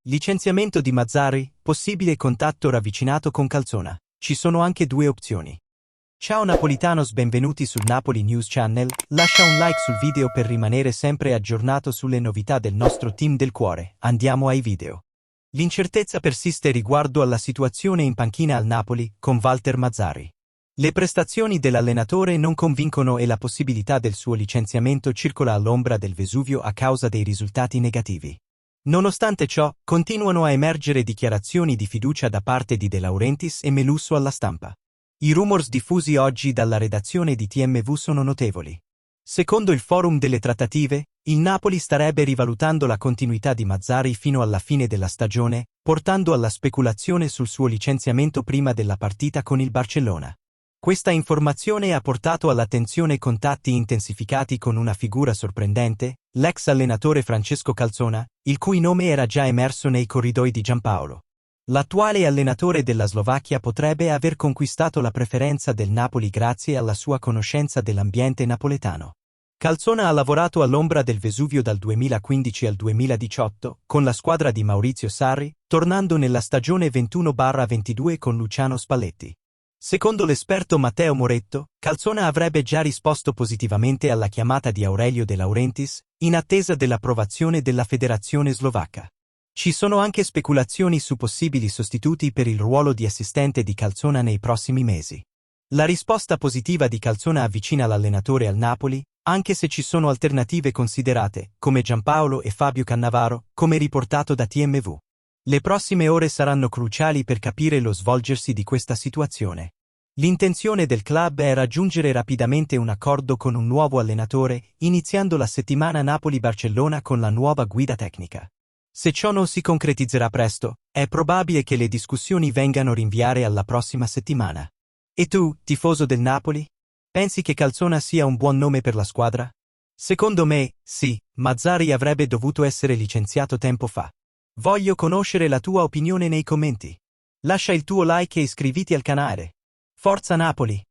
Licenziamento di Mazzarri, possibile contatto ravvicinato con Calzona. Ci sono anche due opzioni. Ciao Napolitanos, benvenuti sul Napoli News Channel, lascia un like sul video per rimanere sempre aggiornato sulle novità del nostro team del cuore. Andiamo ai video. L'incertezza persiste riguardo alla situazione in panchina al Napoli, con Walter Mazzarri. Le prestazioni dell'allenatore non convincono e la possibilità del suo licenziamento circola all'ombra del Vesuvio a causa dei risultati negativi. Nonostante ciò, continuano a emergere dichiarazioni di fiducia da parte di De Laurentiis e Melusso alla stampa. I rumors diffusi oggi dalla redazione di TMV sono notevoli. Secondo il forum delle trattative, il Napoli starebbe rivalutando la continuità di Mazzarri fino alla fine della stagione, portando alla speculazione sul suo licenziamento prima della partita con il Barcellona. Questa informazione ha portato all'attenzione contatti intensificati con una figura sorprendente, l'ex allenatore Francesco Calzona, il cui nome era già emerso nei corridoi di Giampaolo. L'attuale allenatore della Slovacchia potrebbe aver conquistato la preferenza del Napoli grazie alla sua conoscenza dell'ambiente napoletano. Calzona ha lavorato all'ombra del Vesuvio dal 2015 al 2018, con la squadra di Maurizio Sarri, tornando nella stagione 21-22 con Luciano Spalletti. Secondo l'esperto Matteo Moretto, Calzona avrebbe già risposto positivamente alla chiamata di Aurelio De Laurentiis, in attesa dell'approvazione della federazione slovacca. Ci sono anche speculazioni su possibili sostituti per il ruolo di assistente di Calzona nei prossimi mesi. La risposta positiva di Calzona avvicina l'allenatore al Napoli, anche se ci sono alternative considerate, come Giampaolo e Fabio Cannavaro, come riportato da TMV. Le prossime ore saranno cruciali per capire lo svolgersi di questa situazione. L'intenzione del club è raggiungere rapidamente un accordo con un nuovo allenatore, iniziando la settimana Napoli-Barcellona con la nuova guida tecnica. Se ciò non si concretizzerà presto, è probabile che le discussioni vengano rinviate alla prossima settimana. E tu, tifoso del Napoli? Pensi che Calzona sia un buon nome per la squadra? Secondo me, sì, Mazzarri avrebbe dovuto essere licenziato tempo fa. Voglio conoscere la tua opinione nei commenti. Lascia il tuo like e iscriviti al canale. Forza Napoli!